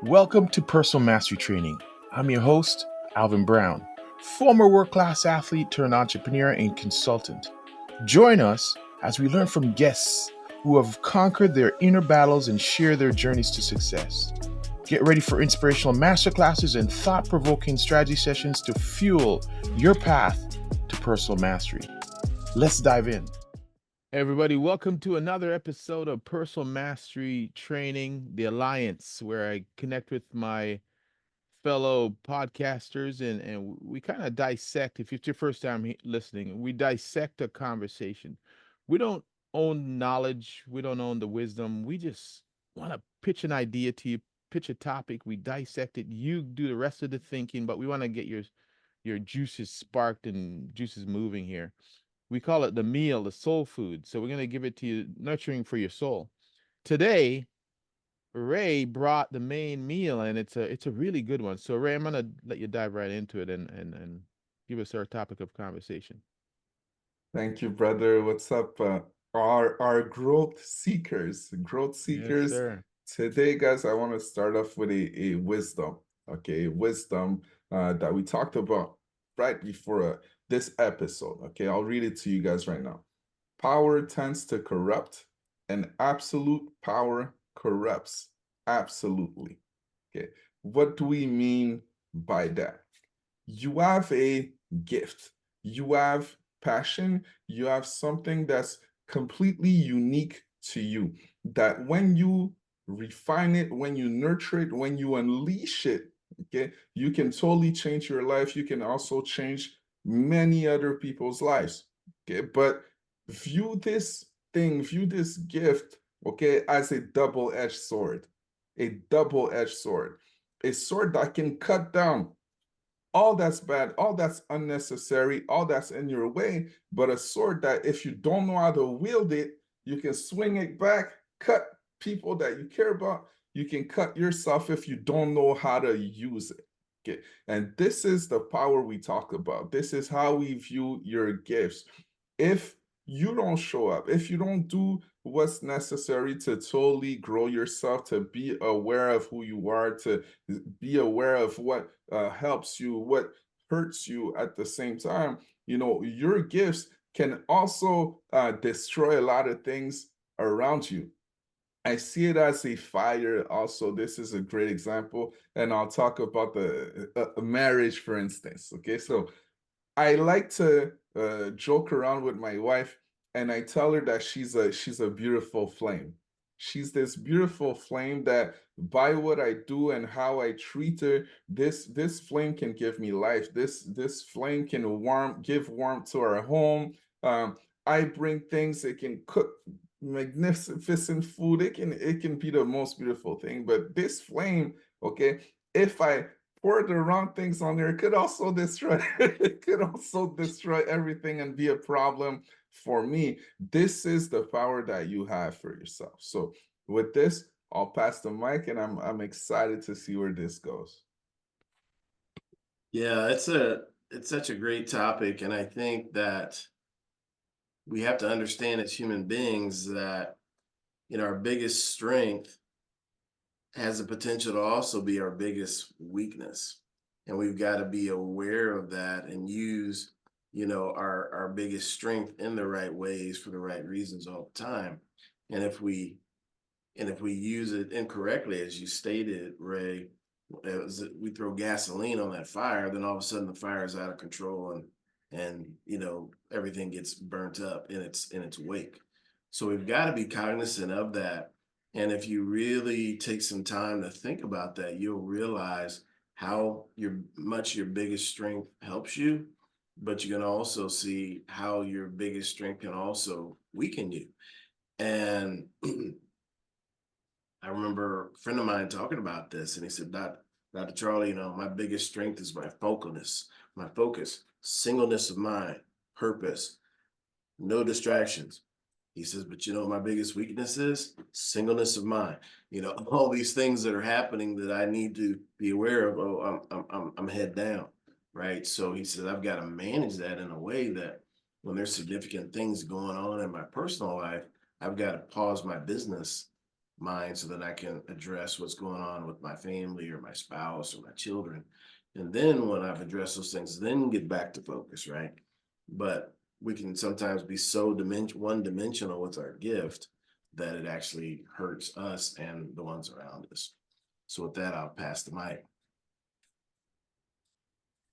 Welcome to Personal Mastery Training. I'm your host, Alvin Brown, former world class athlete turned entrepreneur and consultant. Join us as we learn from guests who have conquered their inner battles and share their journeys to success. Get ready for inspirational masterclasses and thought provoking strategy sessions to fuel your path to personal mastery. Let's dive in. Hey everybody, welcome to another episode of Personal Mastery Training, the Alliance, where I connect with my fellow podcasters and we kind of dissect. If it's your first time listening, we dissect a conversation. We don't own knowledge, we don't own the wisdom. We just want to pitch an idea to you, pitch a topic, we dissect it. You do the rest of the thinking, but we want to get your juices sparked and juices moving here. We call it the meal, the soul food. So we're going to give it to you, nurturing for your soul. Today, Ray brought the main meal, and it's a really good one. So Ray, I'm going to let you dive right into it and give us our topic of conversation. Thank you, brother. What's up? Our growth Yes, seekers. sir. Today, guys, I want to start off with a wisdom, okay? Wisdom that we talked about right before this episode, okay? I'll read it to you guys right now. Power tends to corrupt, and absolute power corrupts absolutely. Okay, what do we mean by that? You have a gift, you have passion, you have something that's completely unique to you, that when you refine it, when you nurture it, when you unleash it, okay, you can totally change your life. You can also change many other people's lives. Okay, but view this gift, okay, as a double-edged sword, a double-edged sword, a sword that can cut down all that's bad, all that's unnecessary, all that's in your way, but a sword that if you don't know how to wield it, you can swing it back, cut people that you care about. You can cut yourself if you don't know how to use it. Okay. And this is the power we talk about. This is how we view your gifts. If you don't show up, if you don't do what's necessary to totally grow yourself, to be aware of who you are, to be aware of what helps you, what hurts you at the same time, your gifts can also destroy a lot of things around you. I see it as a fire. Also, this is a great example, and I'll talk about the marriage, for instance. Okay, so I like to joke around with my wife, and I tell her that she's a beautiful flame. She's this beautiful flame that by what I do and how I treat her, this flame can give me life. This flame can give warmth to our home. I bring things. It can cook magnificent food. It can be the most beautiful thing. But this flame, okay, if I pour the wrong things on there, it could also destroy it could also destroy everything and be a problem for me. This is the power that you have for yourself. So with this, I'll pass the mic, and I'm excited to see where this goes. Yeah, it's such a great topic, and I think that we have to understand as human beings that our biggest strength has the potential to also be our biggest weakness, and we've got to be aware of that and use our biggest strength in the right ways for the right reasons all the time. And if we use it incorrectly, as you stated, Ray, we throw gasoline on that fire, then all of a sudden the fire is out of control, and everything gets burnt up in its wake. So we've got to be cognizant of that. And if you really take some time to think about that, you'll realize how much your biggest strength helps you, but you can also see how your biggest strength can also weaken you. And I remember a friend of mine talking about this, and he said, Dr. Charlie, my biggest strength is my focalness, my focus, singleness of mind, purpose, no distractions. He says, but my biggest weakness is singleness of mind. All these things that are happening that I need to be aware of. Oh, I'm head down, right? So he said, I've got to manage that in a way that when there's significant things going on in my personal life, I've got to pause my business mind so that I can address what's going on with my family or my spouse or my children. And then when I've addressed those things, then get back to focus, right? But we can sometimes be so one-dimensional with our gift that it actually hurts us and the ones around us. So with that, I'll pass the mic.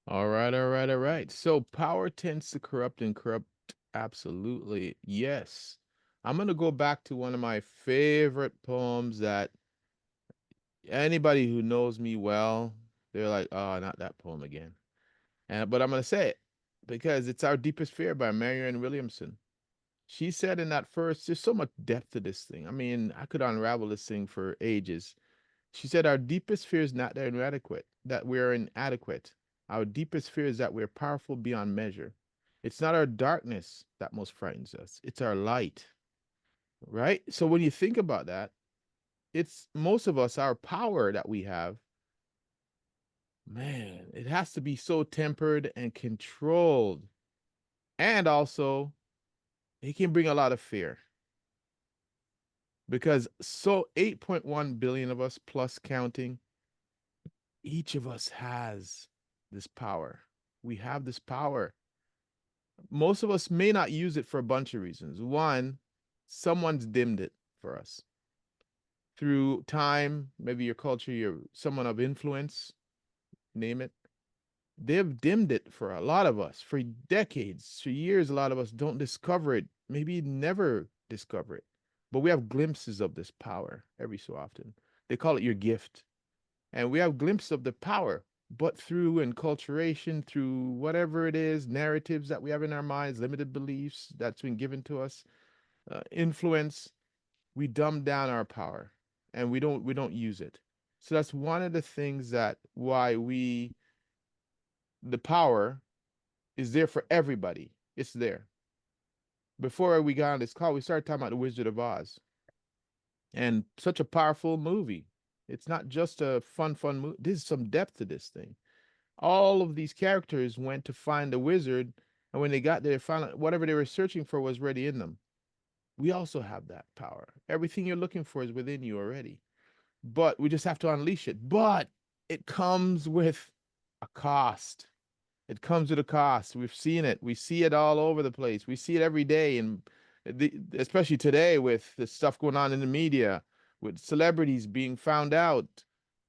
All right, all right, all right. So power tends to corrupt and corrupt. Absolutely. Yes. I'm going to go back to one of my favorite poems that anybody who knows me well, they're like, oh, not that poem again. But I'm going to say it because it's Our Deepest Fear by Marianne Williamson. She said in that first, there's so much depth to this thing. I mean, I could unravel this thing for ages. She said, our deepest fear is not that inadequate, that we're inadequate. Our deepest fear is that we're powerful beyond measure. It's not our darkness that most frightens us, it's our light, right? So when you think about that, it's most of us, our power that we have, man, it has to be so tempered and controlled. And also, it can bring a lot of fear because so 8.1 billion of us plus counting, each of us has this power. We have this power. Most of us may not use it for a bunch of reasons. One, someone's dimmed it for us through time, maybe your culture, you're someone of influence, name it. They've dimmed it for a lot of us for decades, for years. A lot of us don't discover it, maybe never discover it. But we have glimpses of this power every so often. They call it your gift. And we have glimpses of the power, but through enculturation, through whatever it is, narratives that we have in our minds, limited beliefs that's been given to us, influence, we dumb down our power and we don't use it. So that's one of the things that why the power is there for everybody. It's there. Before we got on this call, we started talking about the Wizard of Oz, and such a powerful movie. It's not just a fun movie. There's some depth to this thing. All of these characters went to find the wizard, and when they got there, they found out whatever they were searching for was ready in them. We also have that power. Everything you're looking for is within you already, but we just have to unleash it. But it comes with a cost. It comes with a cost. We've seen it. We see it all over the place. We see it every day, and especially today with the stuff going on in the media, with celebrities being found out,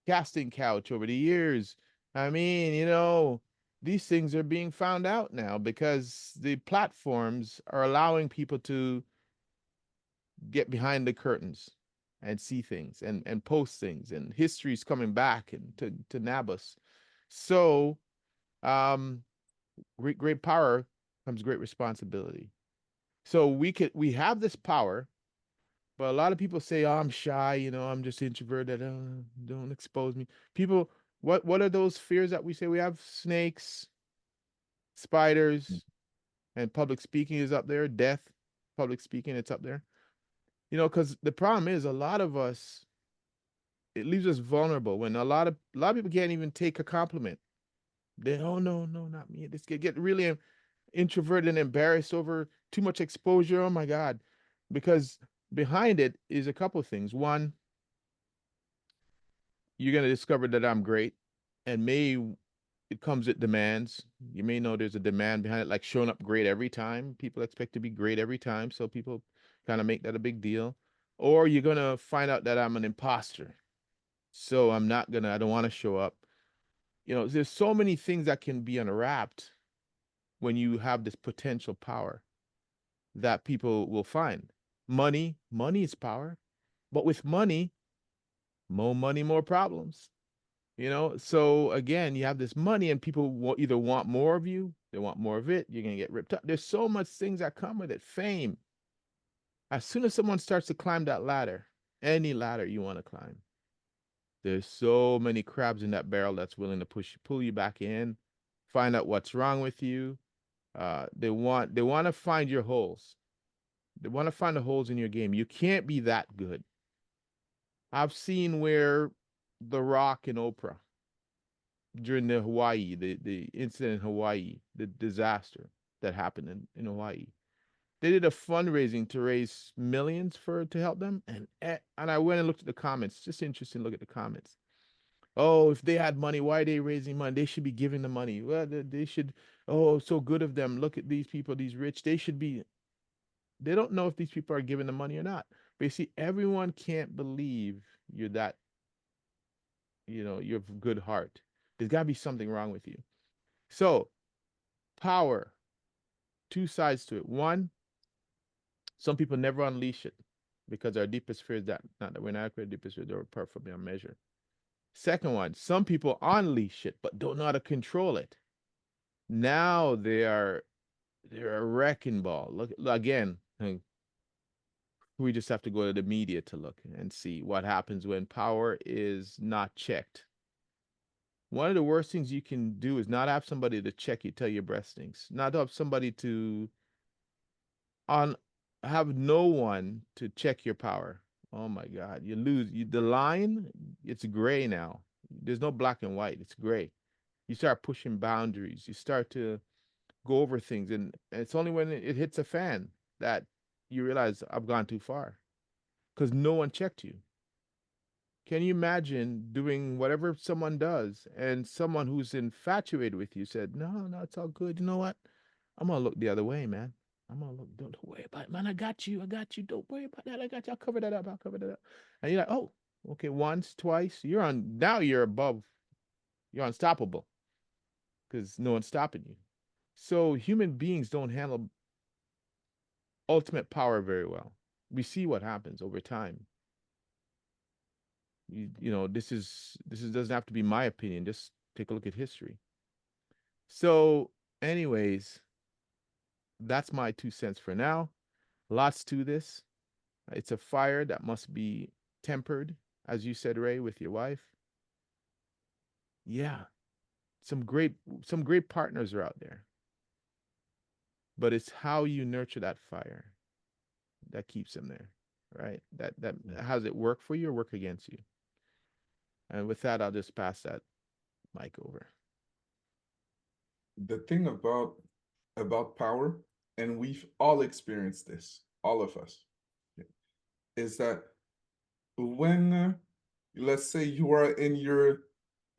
casting couch over the years. I mean, these things are being found out now because the platforms are allowing people to get behind the curtains and see things and post things, and history's coming back and to nab us. So, um, great power comes great responsibility. So we have this power, but a lot of people say, "Oh, I'm shy. I'm just introverted. Don't expose me." People, what are those fears that we say we have? Snakes, spiders, and public speaking is up there. Death, public speaking, it's up there. Because the problem is a lot of us, it leaves us vulnerable when a lot of people can't even take a compliment. They, oh no, no, not me. This get really introverted and embarrassed over too much exposure. Oh my God. Because behind it is a couple of things. One, you're going to discover that I'm great, and it comes with demands. You may know there's a demand behind it, like showing up great every time. People expect to be great every time, so people kind of make that a big deal. Or you're going to find out that I'm an imposter. So I don't want to show up. There's so many things that can be unwrapped when you have this potential power that people will find. Money is power, but with money, more money, more problems. So again, you have this money, and people will either want more of you, they want more of it. You're gonna get ripped up. There's so much things that come with it. Fame. As soon as someone starts to climb that ladder, any ladder you want to climb, there's so many crabs in that barrel that's willing to pull you back in, find out what's wrong with you. They want to find your holes. They want to find the holes in your game. You can't be that good. I've seen where The Rock and Oprah during the incident in Hawaii, the disaster that happened in Hawaii. They did a fundraising to raise millions to help them, and I went and looked at the comments. Just interesting. Look at the comments. Oh, if they had money, why are they raising money? They should be giving the money. Well, they should. Oh, so good of them. Look at these people, these rich. They should be. They don't know if these people are giving the money or not. But you see, everyone can't believe you're that. You have good heart. There's got to be something wrong with you. So, power, two sides to it. One, some people never unleash it because our deepest fear is that not that we're not accurate, deepest fear are perfect beyond measure. Second one, some people unleash it but don't know how to control it. Now they're a wrecking ball. Look again. We just have to go to the media to look and see what happens when power is not checked. One of the worst things you can do is not have somebody to check you, tell your breath stinks. Not have somebody to on have no one to check your power. Oh my God, you lose. The line, it's gray now. There's no black and white. It's gray. You start pushing boundaries. You start to go over things, and it's only when it hits a fan that you realize I've gone too far because no one checked you. Can you imagine doing whatever someone does and someone who's infatuated with you said, no, no, it's all good. You know what? I'm gonna look the other way, man. I'm gonna look, don't worry about it, man. I got you. I got you. Don't worry about that. I got you. I'll cover that up. I'll cover that up. And you're like, oh, okay, once, twice. You're on now you're above, you're unstoppable because no one's stopping you. So human beings don't handle ultimate power very well. We see what happens over time. This is doesn't have to be my opinion. Just take a look at history. So, anyways, that's my 2 cents for now. Lots to this. It's a fire that must be tempered, as you said, Ray, with your wife. Yeah, some great some great partners are out there. But it's how you nurture that fire that keeps them there, right? That how does it work for you or work against you? And with that, I'll just pass that mic over. The thing about power, and we've all experienced this, all of us, is that when let's say you are in your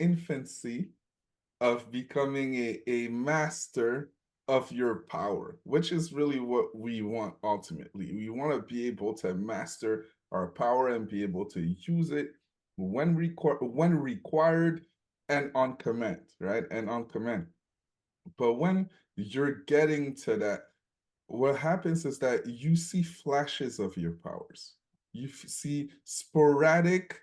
infancy of becoming a master of your power, which is really what we want ultimately. We want to be able to master our power and be able to use it when required and on command, right? And on command. But when you're getting to that, what happens is that you see flashes of your powers. You see sporadic,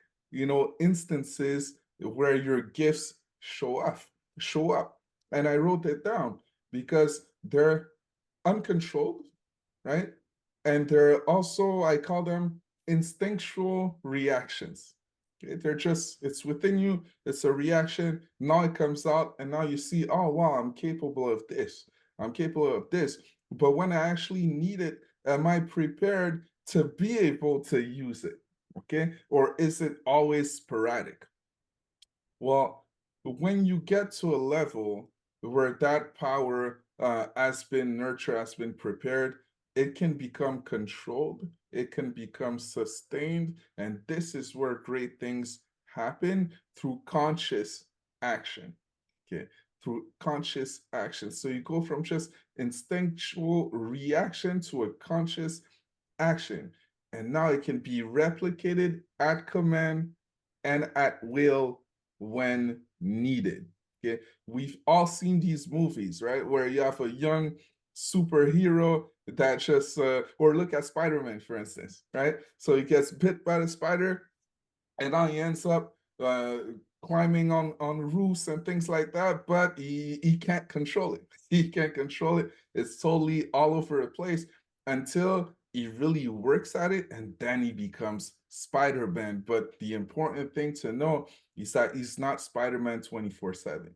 instances where your gifts show up. And I wrote it down because they're uncontrolled, right? And they're also, I call them instinctual reactions. Okay? It's within you, it's a reaction. Now it comes out, and now you see, oh, wow, I'm capable of this. I'm capable of this. But when I actually need it, am I prepared to be able to use it? Okay. Or is it always sporadic? Well, when you get to a level where that power has been nurtured, has been prepared, it can become controlled, it can become sustained, and this is where great things happen through conscious action. Okay, through conscious action. So you go from just instinctual reaction to a conscious action, and now it can be replicated at command and at will when needed. Okay, we've all seen these movies, right, where you have a young superhero that just or look at Spider-Man, for instance, right? So he gets bit by the spider, and now he ends up climbing on roofs and things like that, but he can't control it. He can't control it. It's totally all over the place until he really works at it, and then he becomes Spider-Man. But the important thing to know is that he's not Spider-Man 24/7,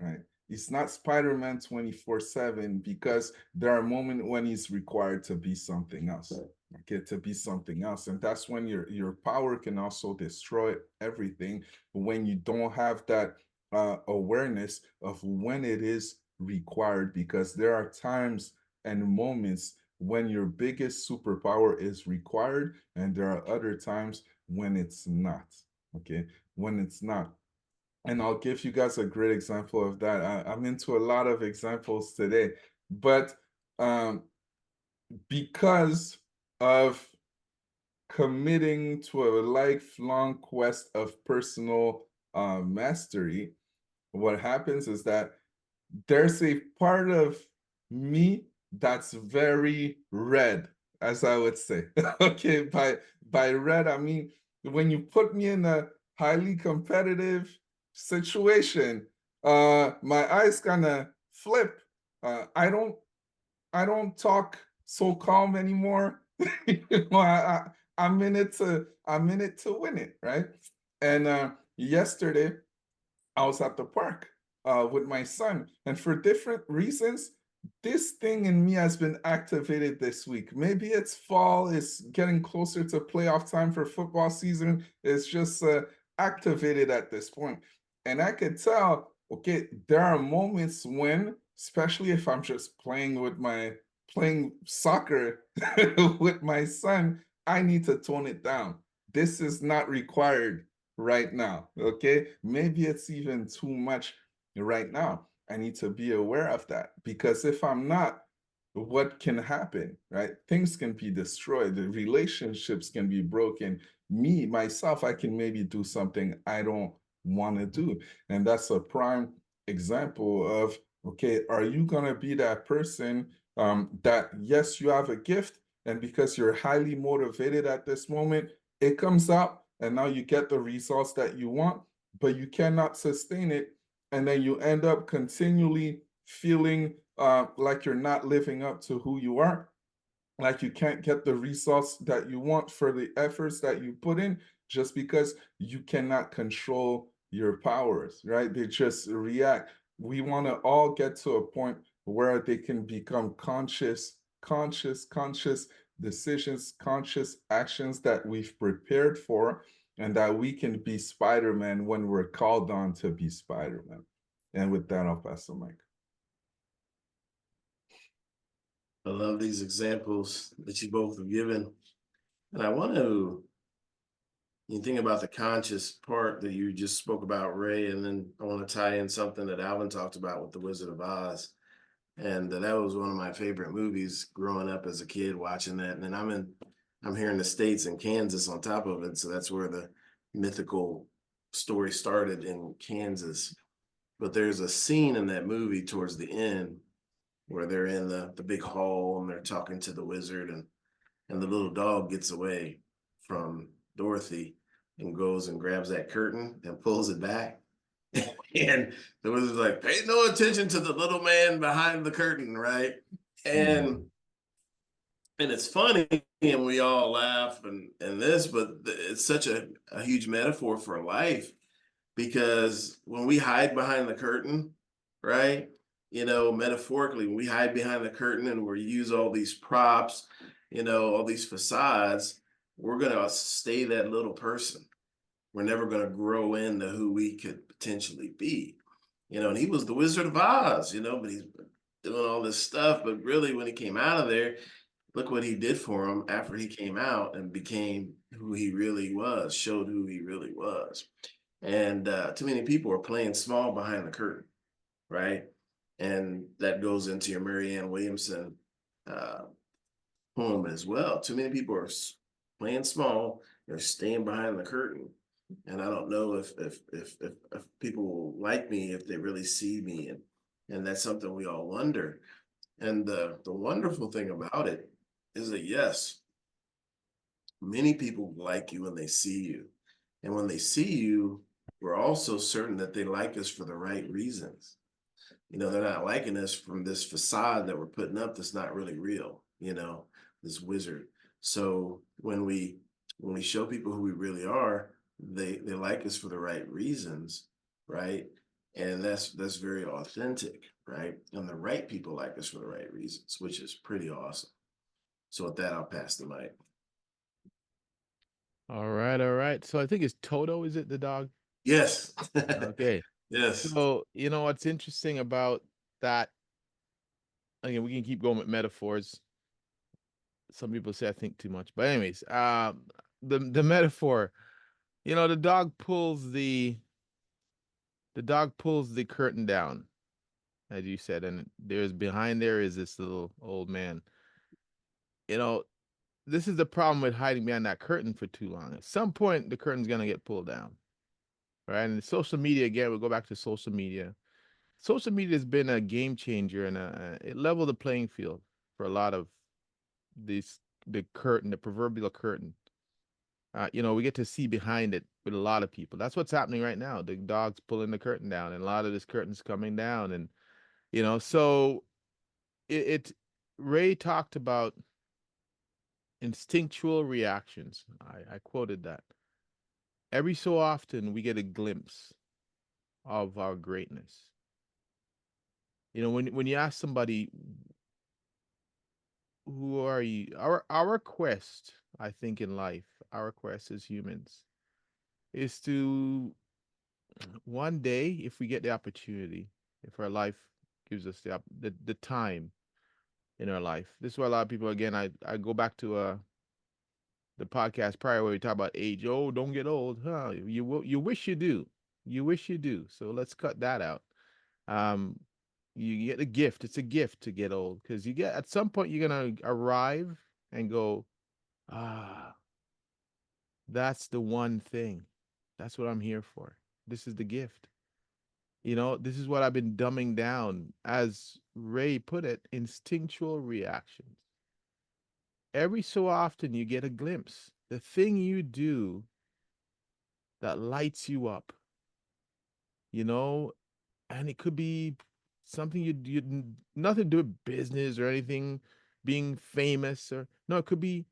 right? He's not Spider-Man 24/7 because there are moments when he's required to be something else. Okay, to be something else. And that's when your power can also destroy everything, when you don't have that awareness of when it is required, because there are times and moments when your biggest superpower is required, and there are other times when it's not. Okay, when it's not. And I'll give you guys a great example of that. I'm into a lot of examples today, but because of committing to a lifelong quest of personal mastery, what happens is that there's a part of me that's very red, as I would say. Okay, by red, I mean when you put me in a highly competitive situation, my eyes kind of flip. I don't talk so calm anymore. You know, I'm in it to win it, right? And yesterday I was at the park with my son, and for different reasons, this thing in me has been activated this week. Maybe it's fall, it's getting closer to playoff time for football season. It's just activated at this point. And I could tell, okay, there are moments when, especially if I'm just playing soccer with my son, I need to tone it down. This is not required right now. Okay, maybe it's even too much right now. I need to be aware of that, because if I'm not, what can happen, right? Things can be destroyed, the relationships can be broken. Me myself, I can maybe do something I don't want to do. And that's a prime example of, okay, are you going to be that person that, yes, you have a gift, and because you're highly motivated at this moment, it comes out and now you get the results that you want, but you cannot sustain it. And then you end up continually feeling like you're not living up to who you are, like you can't get the results that you want for the efforts that you put in, just because you cannot control your powers, right? They just react. We want to all get to a point where they can become conscious decisions, conscious actions that we've prepared for, and that we can be Spider-Man when we're called on to be Spider-Man. And with that, I'll pass the mic. I love these examples that you both have given. And I want to, you think about the conscious part that you just spoke about, Ray, and then I want to tie in something that Alvin talked about with The Wizard of Oz. And that was one of my favorite movies growing up as a kid, watching that. And then I'm here in the States, in Kansas on top of it. So that's where the mythical story started, in Kansas. But there's a scene in that movie towards the end where they're in the big hall and they're talking to the wizard, and the little dog gets away from Dorothy and goes and grabs that curtain and pulls it back. And the wizard's like, pay no attention to the little man behind the curtain, right? And it's funny, and we all laugh and this, but it's such a huge metaphor for life, because when we hide behind the curtain, right? You know, metaphorically, when we hide behind the curtain and we use all these props, you know, all these facades, we're going to stay that little person. We're never going to grow into who we could potentially be. You know, and he was the Wizard of Oz, you know, but he's doing all this stuff. But really, when he came out of there, look what he did for him after he came out and became who he really was, showed who he really was. And too many people are playing small behind the curtain, right? And that goes into your Marianne Williamson uh, poem as well. Too many people are playing small, they're staying behind the curtain. And I don't know if people will like me if they really see me, and that's something we all wonder. And the wonderful thing about it is that, yes, many people like you when they see you. And when they see you, we're also certain that they like us for the right reasons. You know, they're not liking us from this facade that we're putting up that's not really real, you know, this wizard. So when we show people who we really are, they like us for the right reasons, right? And that's very authentic, right? And the right people like us for the right reasons, which is pretty awesome. So with that, I'll pass the mic. All right, all right. So I think it's Toto, is it, the dog? Yes. Okay. Yes. So, you know, what's interesting about that, again, we can keep going with metaphors. some people say I think too much, but anyways, the metaphor, the dog pulls the curtain down, as you said, and there's behind there is this little old man. You know, this is the problem with hiding behind that curtain for too long. At some point, the curtain's gonna get pulled down, right? And social media again, we'll go back to social media. Social media has been a game changer and it leveled the playing field for a lot of these the curtain, the proverbial curtain. We get to see behind it with a lot of people. That's what's happening right now. The dog's pulling the curtain down, and a lot of this curtain's coming down, and so it Ray talked about instinctual reactions. I quoted that. Every so often, we get a glimpse of our greatness. When you ask somebody, who are you? Our quest, I think, in life, our quest as humans, is to one day, if we get the opportunity, if our life gives us the time in our life. This is why a lot of people, again, I go back to the podcast prior where we talk about age. Oh, don't get old, huh? You wish you do. You wish you do. So let's cut that out. Um, you get a gift. It's a gift to get old because you get at some point you're gonna arrive and go, ah, that's the one thing. That's what I'm here for. This is the gift. This is what I've been dumbing down, as Ray put it, instinctual reactions. Every so often you get a glimpse. The thing you do that lights you up, you know, and it could be something you nothing to do with business or anything, being famous, or no, it could be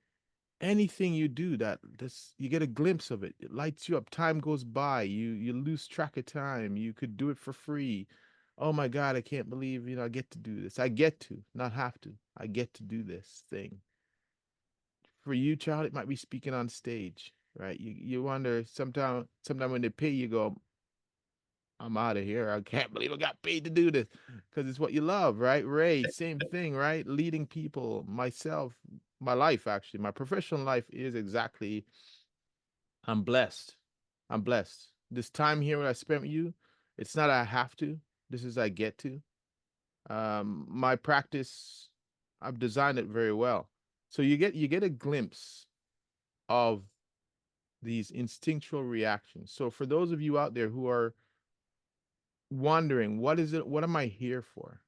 anything you do that this you get a glimpse of it. It lights you up. Time goes by. You lose track of time. You could do it for free. Oh my God, I can't believe, I get to do this. I get to, not have to. I get to do this thing. For you, child, it might be speaking on stage, right? You wonder sometime when they pay you, go, I'm out of here. I can't believe I got paid to do this because it's what you love, right? Ray, same thing, right? Leading people, myself, my life, actually, my professional life is exactly, I'm blessed. I'm blessed. This time here when I spent with you, it's not I have to. This is I get to. My practice, I've designed it very well. So you get a glimpse of these instinctual reactions. So for those of you out there who are wondering, what am I here for?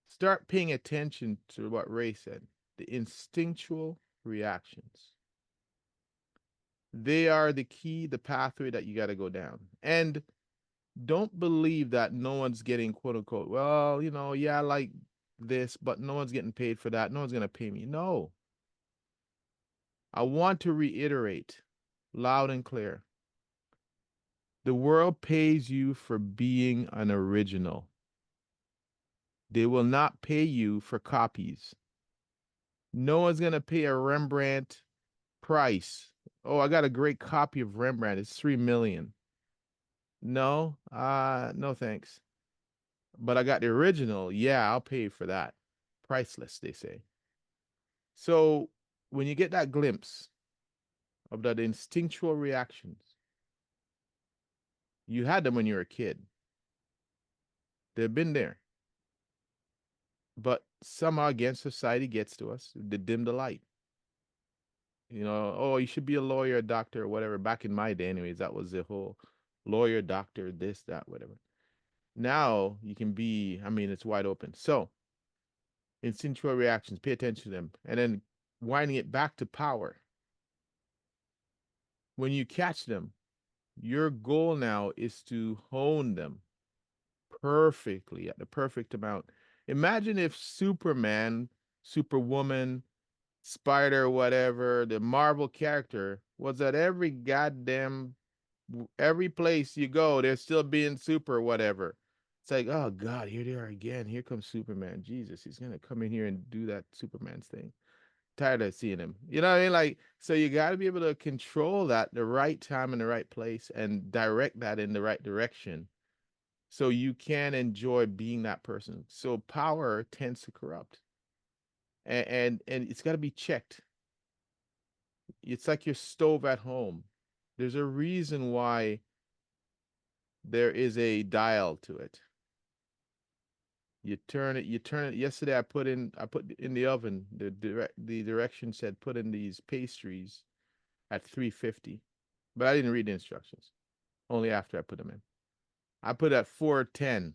Start paying attention to what Ray said, the instinctual reactions. They are the key, the pathway that you got to go down. And don't believe that no one's getting, quote unquote, well, yeah, I like this, but no one's getting paid for that. No one's going to pay me. No. I want to reiterate loud and clear. The world pays you for being an original. They will not pay you for copies. No one's going to pay a Rembrandt price. Oh, I got a great copy of Rembrandt. It's 3 million. No, no thanks. But I got the original. Yeah, I'll pay for that. Priceless, they say. So when you get that glimpse of that instinctual reactions, you had them when you were a kid. They've been there. But somehow, again, society gets to us. They dim the light. Oh, you should be a lawyer, a doctor, or whatever. Back in my day, anyways, that was the whole lawyer, doctor, this, that, whatever. Now you can be, it's wide open. So, instinctual reactions, pay attention to them. And then winding it back to power. When you catch them, your goal now is to hone them perfectly at the perfect amount. Imagine if Superman, Superwoman, Spider, whatever, the Marvel character was at every place you go, they're still being super whatever. It's like, oh God, here they are again. Here comes Superman. Jesus, he's gonna come in here and do that Superman's thing. Tired of seeing him. You know what I mean? Like, so you got to be able to control that the right time and the right place and direct that in the right direction so you can enjoy being that person. So power tends to corrupt. and it's got to be checked. It's like your stove at home. There's a reason why there is a dial to it. You turn it, you turn it. Yesterday I put in the oven. The direction said put in these pastries at 350. But I didn't read the instructions. Only after I put them in. I put at 410.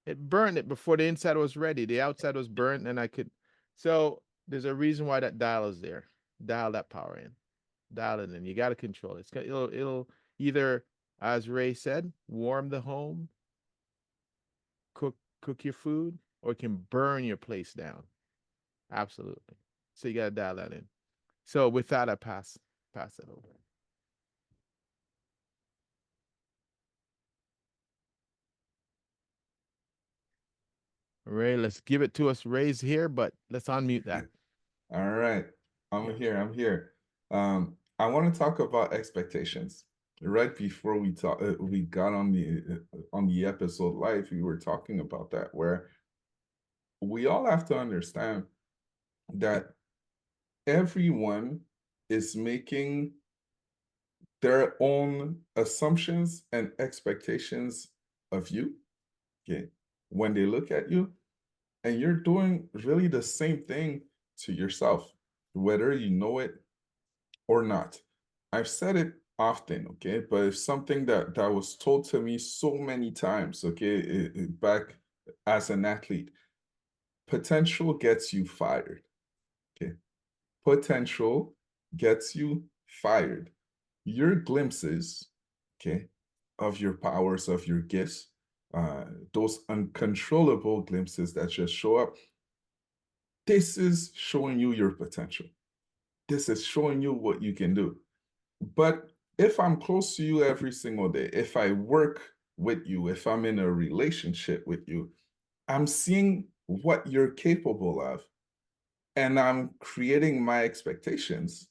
It burned it before the inside was ready. The outside was burnt, and I could. So there's a reason why that dial is there. Dial that power in. Dial it in. You got to control it. It'll either, as Ray said, warm the home, cook your food, or it can burn your place down. Absolutely. So you got to dial that in. So with that, I pass it over. Ray, let's give it to us. Ray's here, but let's unmute that. All right. I'm here. I want to talk about expectations. Right before we got on the episode live, we were talking about that, where we all have to understand that everyone is making their own assumptions and expectations of you, okay, when they look at you, and you're doing really the same thing to yourself, whether you know it or not. I've said it often, okay, but it's something that was told to me so many times, okay, back as an athlete. Potential gets you fired, okay? Potential gets you fired. Your glimpses, okay, of your powers, of your gifts, those uncontrollable glimpses that just show up, this is showing you your potential. This is showing you what you can do. But if I'm close to you every single day, if I work with you, if I'm in a relationship with you, I'm seeing what you're capable of, and I'm creating my expectations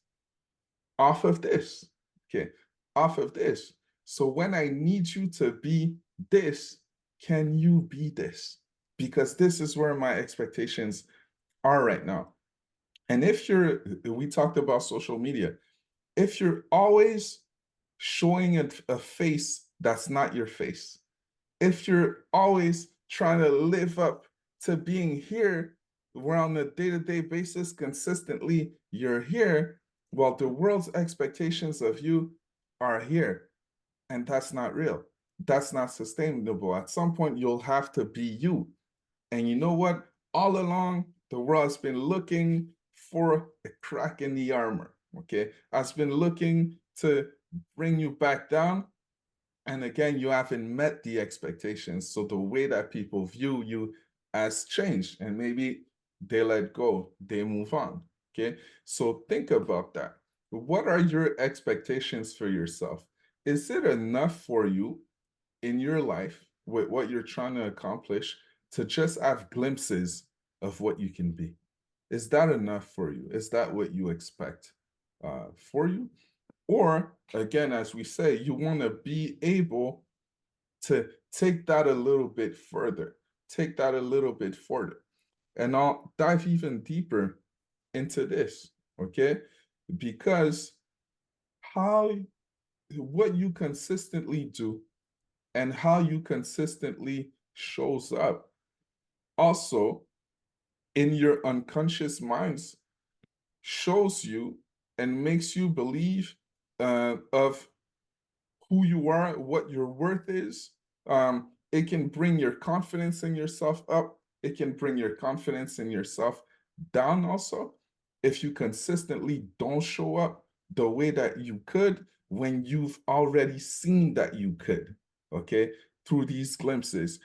off of this, okay, off of this. So when I need you to be this, can you be this? Because this is where my expectations are right now. And we talked about social media, if you're always showing a face that's not your face, if you're always trying to live up to being here, where on a day-to-day basis, consistently, you're here, well, the world's expectations of you are here. And that's not real. That's not sustainable. At some point, you'll have to be you. And you know what? All along, the world has been looking for a crack in the armor, okay? Has been looking to bring you back down. And again, you haven't met the expectations. So the way that people view you has changed, and maybe they let go, they move on, okay? So think about that. What are your expectations for yourself? Is it enough for you in your life with what you're trying to accomplish to just have glimpses of what you can be? Is that enough for you? Is that what you expect for you? Or again, as we say, you want to be able to take that a little bit further, take that a little bit further. And I'll dive even deeper into this, okay? Because what you consistently do and how you consistently shows up also in your unconscious minds shows you and makes you believe of who you are, what your worth is. It can bring your confidence in yourself up. It can bring your confidence in yourself down also if you consistently don't show up the way that you could when you've already seen that you could, okay, through these glimpses.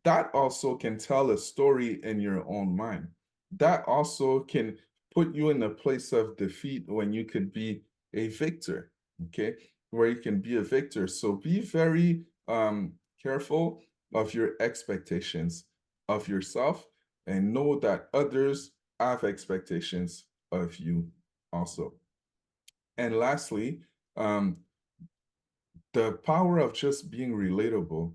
That also can tell a story in your own mind. That also can put you in a place of defeat when you could be a victor, okay, where you can be a victor. So be very careful of your expectations of yourself, and know that others have expectations of you also. And lastly, the power of just being relatable,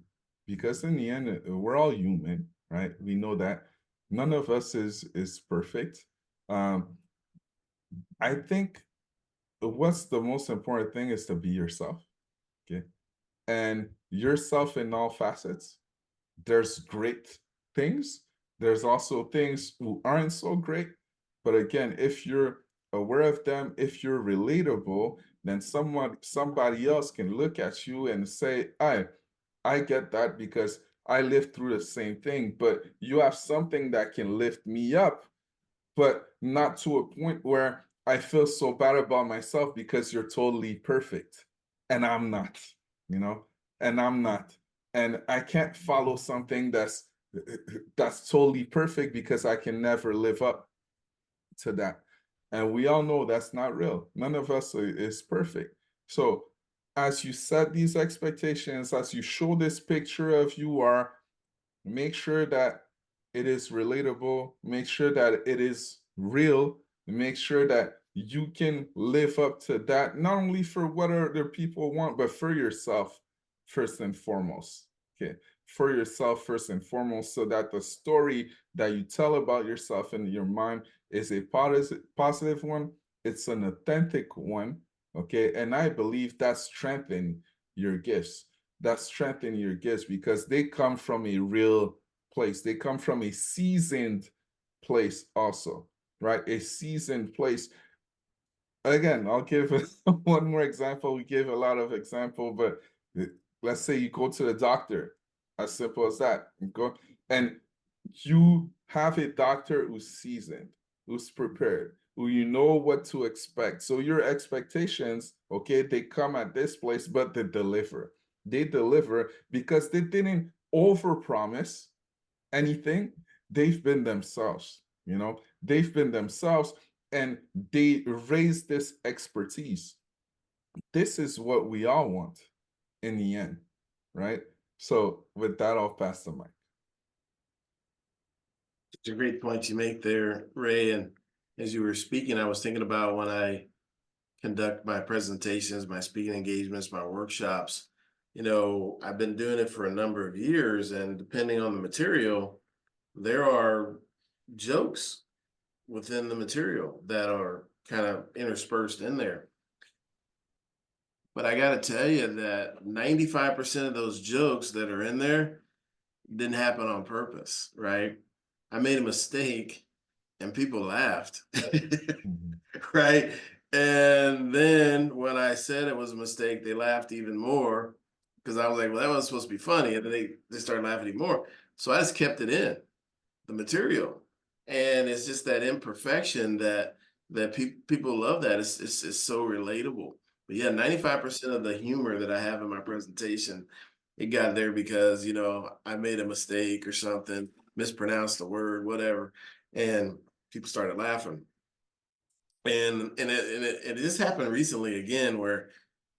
because in the end, we're all human, right? We know that. None of us is perfect. I think what's the most important thing is to be yourself. Okay. And yourself in all facets. There's great things. There's also things who aren't so great. But again, if you're aware of them, if you're relatable, then somebody else can look at you and say, I get that because I lived through the same thing, but you have something that can lift me up, but not to a point where I feel so bad about myself because you're totally perfect and I'm not, you know, and I'm not. And I can't follow something that's totally perfect because I can never live up to that. And we all know that's not real. None of us is perfect. So as you set these expectations, as you show this picture of you are, make sure that it is relatable, make sure that it is real, make sure that you can live up to that, not only for what other people want, but for yourself first and foremost. Okay, for yourself first and foremost, so that the story that you tell about yourself in your mind is a positive one, it's an authentic one. Okay, and I believe that strengthens your gifts, that strengthen your gifts because they come from a real place. They come from a seasoned place also, right? A seasoned place. Again, I'll give one more example. We give a lot of example, but let's say you go to the doctor, as simple as that. You go and you have a doctor who's seasoned, who's prepared, who you know what to expect. So your expectations, okay, they come at this place, but they deliver. They deliver because they didn't overpromise anything. They've been themselves, you know, they've been themselves and they raise this expertise. This is what we all want in the end, right? So with that, I'll pass the mic. It's a great point you make there, Ray. And as you were speaking, I was thinking about when I conduct my presentations, my speaking engagements, my workshops. I've been doing it for a number of years, and depending on the material, there are jokes within the material that are kind of interspersed in there. But I got to tell you that 95% of those jokes that are in there didn't happen on purpose, right? I made a mistake and people laughed, Mhm. right? And then when I said it was a mistake, they laughed even more because I was like, well, that was supposed to be funny. And then they started laughing even more. So I just kept it in the material. And it's just that imperfection that people love that. It's so relatable. But yeah, 95% of the humor that I have in my presentation, it got there because, I made a mistake or something, mispronounced a word, whatever, and people started laughing. And it just happened recently again where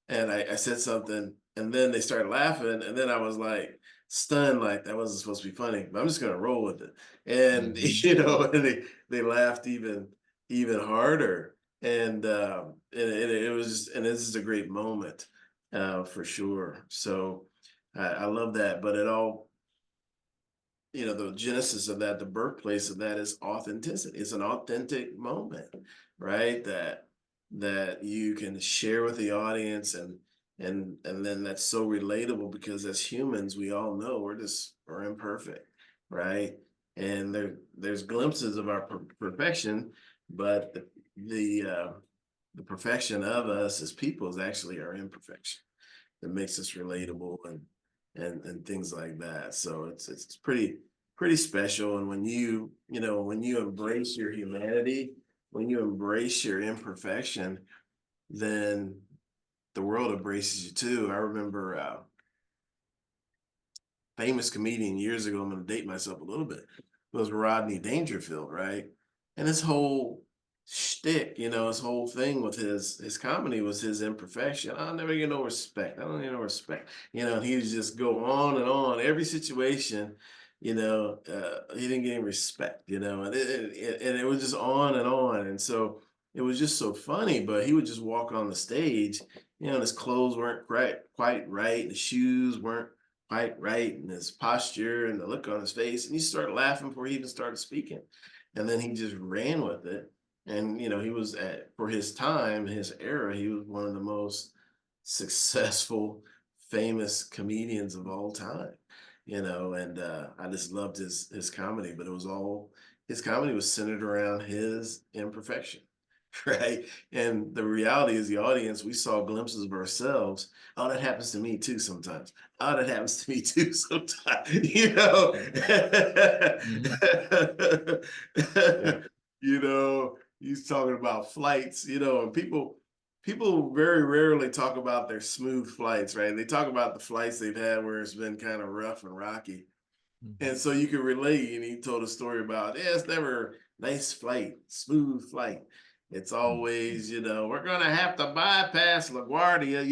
and I said something and then they started laughing and then I was like stunned, like that wasn't supposed to be funny, but I'm just gonna roll with it. And Mhm. and they laughed even harder. And it was just, and this is a great moment for sure. So I love that. But it all, the genesis of that, the birthplace of that is authenticity. It's an authentic moment, right? That you can share with the audience and then that's so relatable because as humans, we all know we're imperfect, right? And there's glimpses of our perfection, but the perfection of us as people is actually our imperfection that makes us relatable and things like that. So it's pretty special. And when you embrace your humanity, when you embrace your imperfection, then the world embraces you too. I remember famous comedian years ago. I'm going to date myself a little bit. Was Rodney Dangerfield, right? And his whole shtick, his whole thing with his comedy was his imperfection. I'll never get no respect. I don't get no respect. And he would just go on and on. Every situation, he didn't get any respect. And it was just on and on. And so it was just so funny. But he would just walk on the stage. And his clothes weren't quite right, and the shoes weren't quite right, and his posture and the look on his face. And you start laughing before he even started speaking. And then he just ran with it. And, he was for his time, his era, he was one of the most successful, famous comedians of all time, and I just loved his comedy, but his comedy was centered around his imperfection. Right. And the reality is, the audience, we saw glimpses of ourselves. Oh, that happens to me too sometimes. Oh, that happens to me too sometimes. Mhm. Yeah. He's talking about flights, and people very rarely talk about their smooth flights, right? They talk about the flights they've had where it's been kind of rough and rocky. Mhm. And so you can relate. And he told a story about, yeah, it's never nice flight, smooth flight. It's always, we're gonna have to bypass LaGuardia,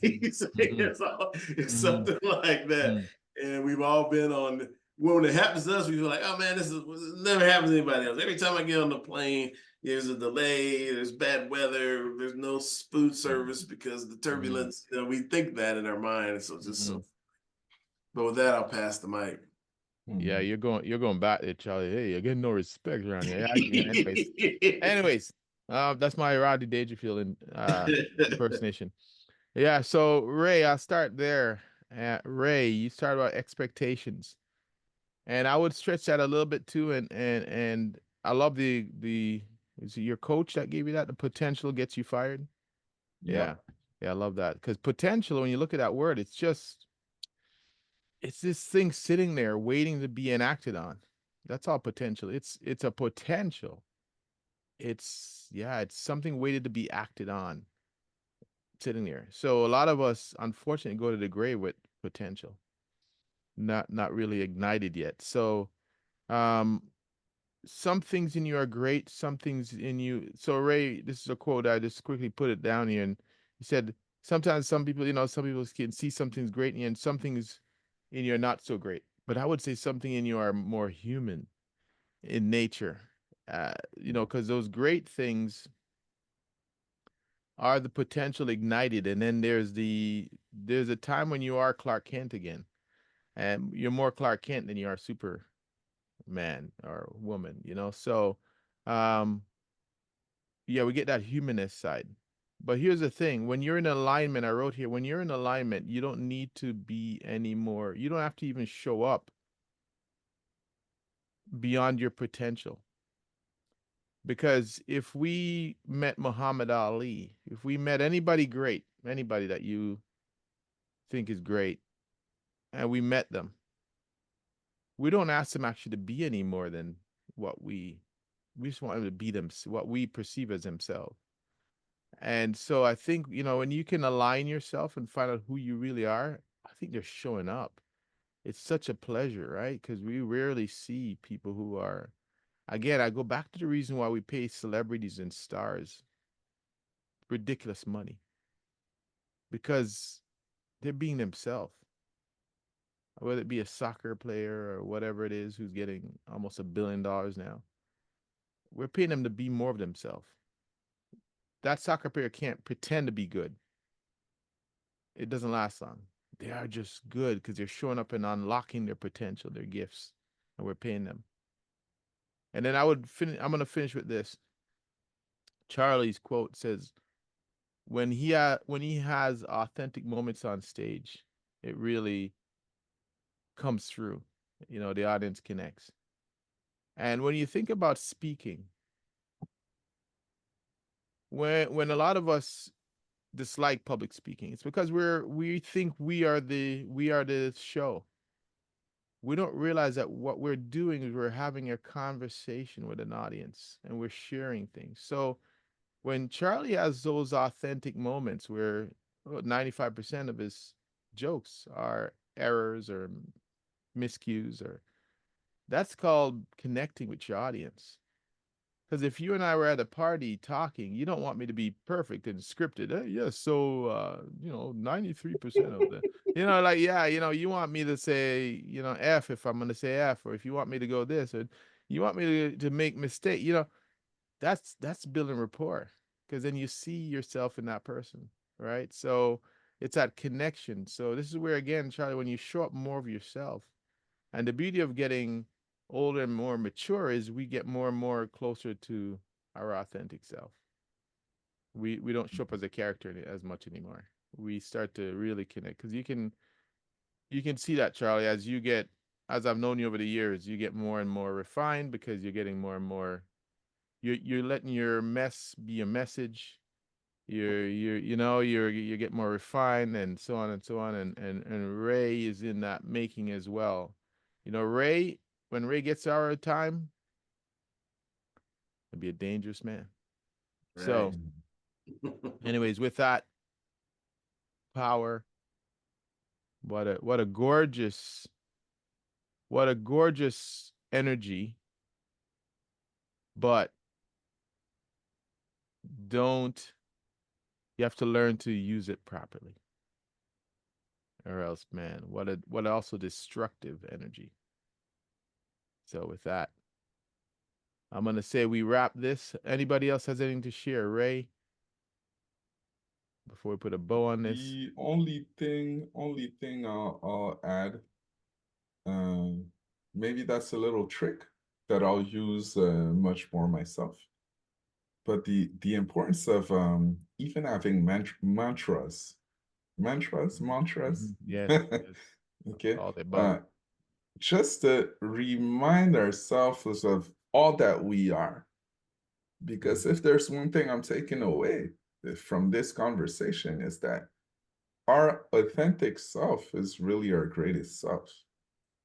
He's saying Mhm. it's Mhm. something like that. Mhm. And we've all been on, when it happens to us, we feel like, oh man, this never happens to anybody else. Every time I get on the plane, there's a delay, there's bad weather, there's no food service because the Mhm. turbulence, we think that in our mind. So it's just so, Mhm. but with that, I'll pass the mic. Yeah, Mhm. you're going back there, Charlie. Hey, you're getting no respect around here. Yeah, anyways, that's my Rodney Dangerfield impersonation. Yeah, so Ray, I'll start there. Ray, you start about expectations, and I would stretch that a little bit too. And I love the is it your coach that gave you that? The potential gets you fired. Yeah, Yep. yeah, I love that because potential. When you look at that word, it's this thing sitting there waiting to be enacted on. That's all potential. It's a potential. It's something waited to be acted on sitting there. So a lot of us unfortunately go to the grave with potential, not really ignited yet. So um some things in you are great, some things in you. So Ray, this is a quote, I just quickly put it down here, and he said sometimes some people can see something's great in you and some things in you are not so great. But I would say something in you are more human in nature. Because those great things are the potential ignited, and then there's a time when you are Clark Kent again, and you're more Clark Kent than you are Superman or woman. So um, yeah, we get that humanist side. But here's the thing: when you're in alignment, I wrote here, when you're in alignment, you don't need to be anymore. You don't have to even show up beyond your potential. Because if we met Muhammad Ali, if we met anybody great, anybody that you think is great, and we met them, we don't ask them actually to be any more than what we just want them to be them, what we perceive as themselves. And so I think, when you can align yourself and find out who you really are, I think they're showing up. It's such a pleasure, right? Because we rarely see people who are, again, I go back to the reason why we pay celebrities and stars ridiculous money because they're being themselves, whether it be a soccer player or whatever it is who's getting almost $1 billion now. We're paying them to be more of themselves. That soccer player can't pretend to be good. It doesn't last long. They are just good because they're showing up and unlocking their potential, their gifts, and we're paying them. And then I'm going to finish with this. Charlie's quote says, when he has authentic moments on stage, it really comes through. The audience connects. And when you think about speaking, when a lot of us dislike public speaking, it's because we think we are the show. We don't realize that what we're doing is we're having a conversation with an audience and we're sharing things. So when Charlie has those authentic moments where 95% of his jokes are errors or miscues, or that's called connecting with your audience. Because if you and I were at a party talking, you don't want me to be perfect and scripted. Yes, so 93% of the, like, yeah, you want me to say, F if I'm gonna say F, or if you want me to go this, or you want me to make mistake, that's building rapport, because then you see yourself in that person, right? So It's that connection. So this is where, again, Charlie, when you show up more of yourself, and the beauty of getting older and more mature is we get more and more closer to our authentic self. We don't show up as a character as much anymore. We start to really connect because you can see that, Charlie, as you get, as I've known you over the years, you get more and more refined because you're getting more and more. You're letting your mess be a message. You get more refined and so on and so on. And Ray is in that making as well. Ray, when Ray gets our time, he'll be a dangerous man. So, Right. anyways, with that power, what a gorgeous energy, but don't you have to learn to use it properly, or else, man, what also destructive energy. So with that, I'm gonna say we wrap this. Anybody else has anything to share, Ray, before we put a bow on this? The only thing I'll add, um, maybe that's a little trick that I'll use much more myself. But the importance of even having mantras, Yes, yes, okay, all the above. just to remind ourselves of all that we are. Because if there's one thing I'm taking away from this conversation is that our authentic self is really our greatest self.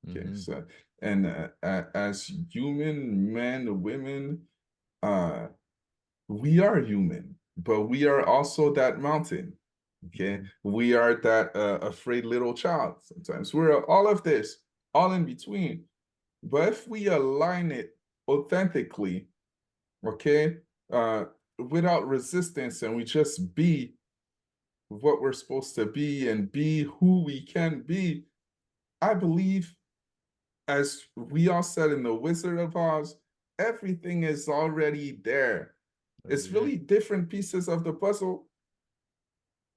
Okay, so and as human men, women, uh, we are human, but we are also that mountain. Okay, we are that afraid little child. Sometimes we're all of this, all in between. But if we align it authentically, okay, uh, without resistance, and we just be what we're supposed to be and be who we can be, I believe, as we all said in The Wizard of Oz, everything is already there. It's really different pieces of the puzzle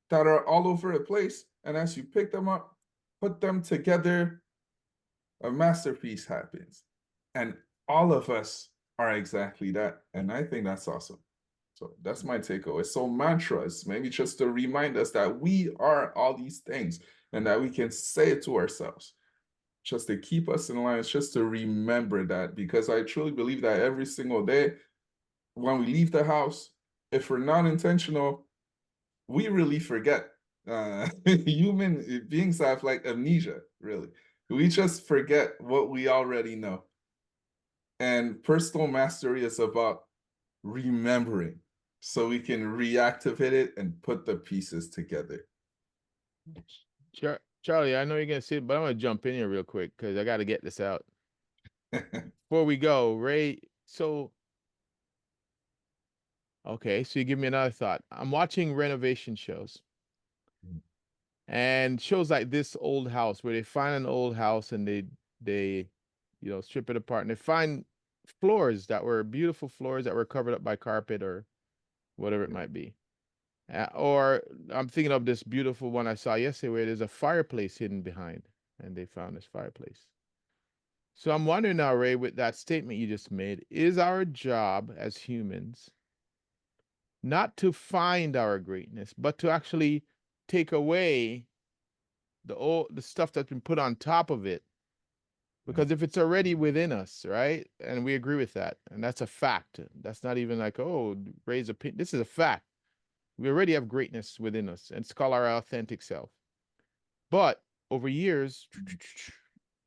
that are all over the place. And as you pick them up, put them together, a masterpiece happens. And all of us are exactly that. And I think that's awesome. So that's my takeaway. So mantras, maybe just to remind us that we are all these things and that we can say it to ourselves, just to keep us in line, just to remember that, because I truly believe that every single day when we leave the house, if we're not intentional, we really forget. Human beings have like amnesia, really. We just forget what we already know. And personal mastery is about remembering so we can reactivate it and put the pieces together. Charlie, I know you're gonna say it, but I'm gonna jump in here real quick because I got to get this out before we go. Ray, so okay, so you give me another thought. I'm watching renovation shows and shows like This Old House, where they find an old house and they strip it apart and they find floors that were beautiful floors that were covered up by carpet or whatever it might be. Or I'm thinking of this beautiful one I saw yesterday where there's a fireplace hidden behind, and they found this fireplace. So I'm wondering now, Ray, with that statement you just made, is our job as humans not to find our greatness, but to actually take away the stuff that's been put on top of it? Because if it's already within us, right? And we agree with that, and that's a fact. That's not even like, oh, Ray's opinion. This is a fact. We already have greatness within us, and it's called our authentic self. But over years,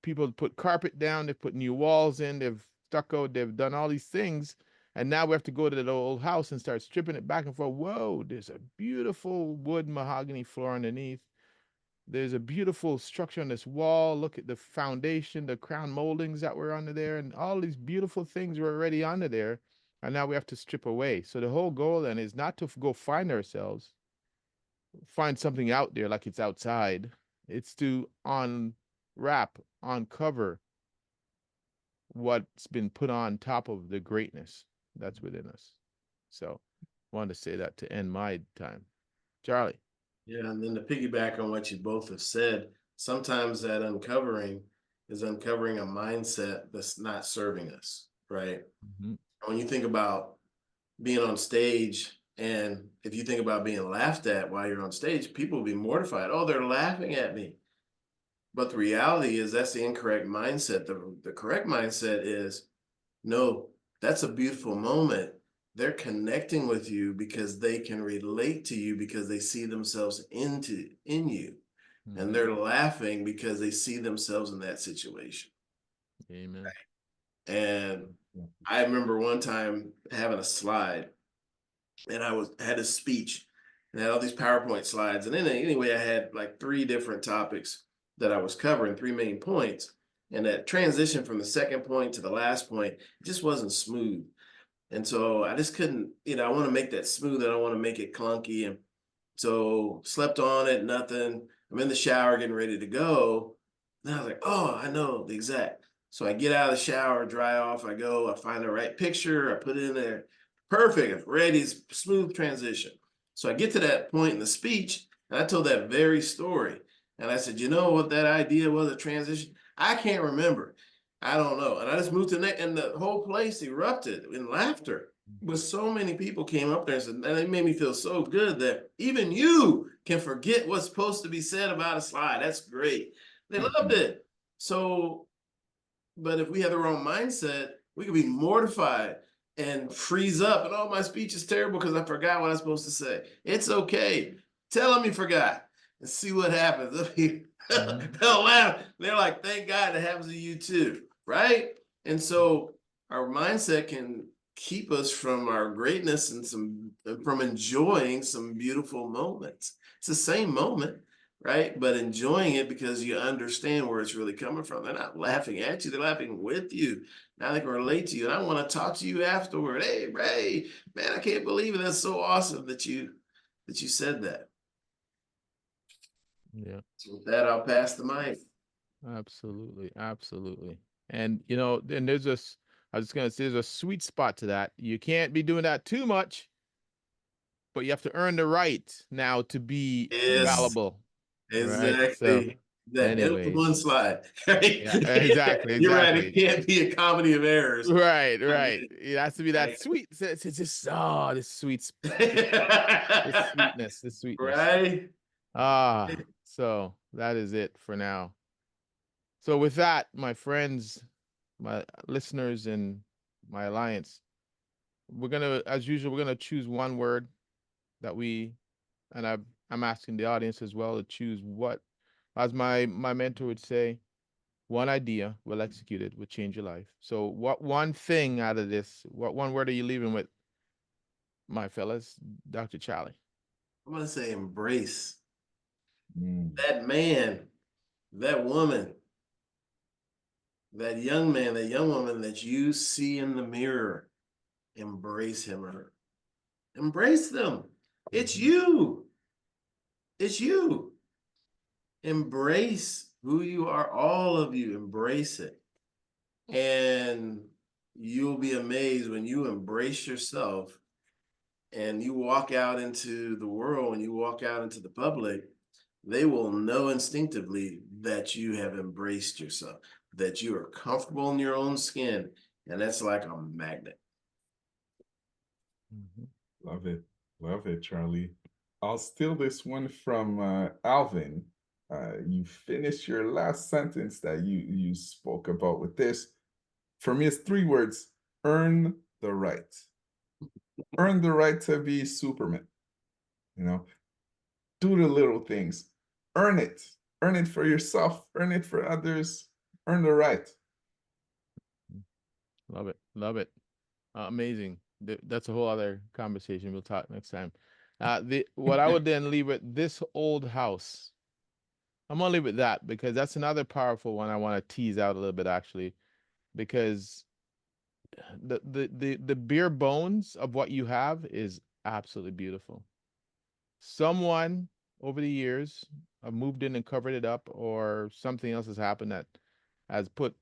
people put carpet down, they've put new walls in, they've stucco, they've done all these things, and now we have to go to the old house and start stripping it back and forth. Whoa, there's a beautiful wood mahogany floor underneath. There's a beautiful structure on this wall. Look at the foundation, the crown moldings that were under there, and all these beautiful things were already under there. And now we have to strip away. So the whole goal then is not to go find ourselves, find something out there like it's outside. It's to unwrap, uncover what's been put on top of the greatness that's within us. So, wanted to say that to end my time. Charlie. Yeah, and then to piggyback on what you both have said, sometimes that uncovering is uncovering a mindset that's not serving us, right? Mhm. When you think about being on stage, and if you think about being laughed at while you're on stage, people will be mortified. Oh, they're laughing at me. But the reality is that's the incorrect mindset. The correct mindset is no, that's a beautiful moment. They're connecting with you because they can relate to you because they see themselves in you. And Mhm. they're laughing because they see themselves in that situation. Amen. And I remember one time having a slide, and had a speech and had all these PowerPoint slides. And then anyway, I had like 3 different topics that I was covering, 3 main points. And that transition from the second point to the last point, it just wasn't smooth. And so I just couldn't, I want to make that smooth. I don't want to make it clunky. And so slept on it, nothing. I'm in the shower getting ready to go. Then I was like, oh, I know the exact. So I get out of the shower, dry off, I go, I find the right picture, I put it in there. Perfect, ready, smooth transition. So I get to that point in the speech, and I told that very story. And I said, you know what that idea was, a transition? I can't remember. I don't know. And I just moved to the next, and the whole place erupted in laughter. But so many people came up there and said, and it made me feel so good that even you can forget what's supposed to be said about a slide. That's great. They loved it. So, but if we have the wrong mindset, we could be mortified and freeze up. And oh, my speech is terrible because I forgot what I'm supposed to say. It's okay. Tell them you forgot and see what happens. Mhm. They'll laugh. They're like, thank God it happens to you too. Right. And so our mindset can keep us from our greatness and from enjoying some beautiful moments. It's the same moment, right? But enjoying it because you understand where it's really coming from. They're not laughing at you, they're laughing with you. Now they can relate to you. And I want to talk to you afterward. Hey, Ray, man, I can't believe it. That's so awesome that you said that. Yeah. So with that, I'll pass the mic. Absolutely. Absolutely. And and I was just gonna say there's a sweet spot to that. You can't be doing that too much, but you have to earn the right now to be Yes, fallible. Right. So exactly. That it was one anyways. slide. Right? Yeah, exactly, You're right. It exactly. can't be a comedy of errors. Right, I right. mean, It has to be that like, sweet. It's just this this sweetness, this sweetness. right? So that is it for now. So with that, my friends, my listeners, and my alliance, we're gonna, as usual, we're gonna choose one word that and I'm asking the audience as well to choose what, as my mentor would say, one idea well executed would change your life. So what one thing out of this, what one word are you leaving with, my fellas? Dr. Charlie. I'm gonna say embrace Mm. that man, that woman, that young man, that young woman that you see in the mirror. Embrace him or her. Embrace them. It's Mhm. you. It's you. Embrace who you are, all of you. Embrace it. And you'll be amazed when you embrace yourself and you walk out into the world and you walk out into the public, they will know instinctively that you have embraced yourself, that you are comfortable in your own skin. And that's like a magnet. Mhm. Love it. Love it, Charlie. I'll steal this one from Alvin. You finished your last sentence that you spoke about with this. For me, it's 3 words: earn the right. Earn the right to be Superman. You know, do the little things. Earn it. Earn it for yourself. Earn it for others. Earn the right. Love it. Love it. Amazing. That's a whole other conversation. We'll talk next time. The what I would then leave with this old house. I'm gonna leave with that because that's another powerful one I want to tease out a little bit actually, because the bare bones of what you have is absolutely beautiful. Someone over the years moved in and covered it up, or something else has happened that has put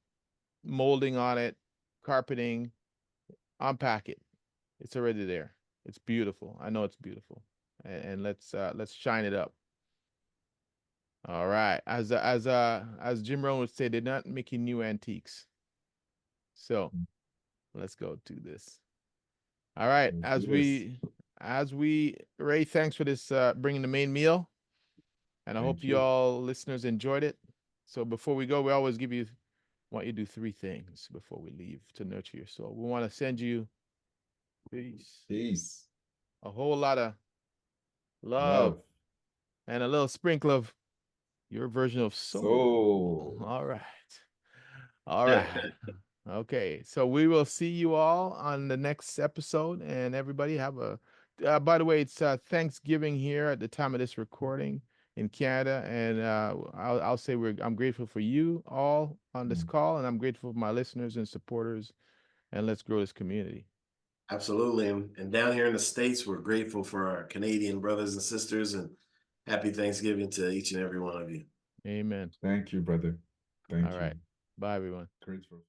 molding on it, carpeting, unpack it. It's already there. It's beautiful. I know it's beautiful, and let's shine it up. All right. As Jim Rohn would say, they're not making new antiques. So let's go to this. All right. Let's do this. Ray, thanks for this bringing the main meal. And I hope Thank you you. all listeners enjoyed it. So before we go, we always want you to do 3 things before we leave to nurture your soul. We want to send you peace, Peace. a whole lot of love, Love. and a little sprinkle of your version of soul. Soul. All right. All right. Okay. So we will see you all on the next episode. And everybody have a, by the way, it's Thanksgiving here at the time of this recording in Canada. And I'll say I'm grateful for you all on this call. And I'm grateful for my listeners and supporters. And let's grow this community. Absolutely. And down here in the States, we're grateful for our Canadian brothers and sisters, and happy Thanksgiving to each and every one of you. Amen. Thank you, brother. Thank All you. right. Bye, everyone. Grateful.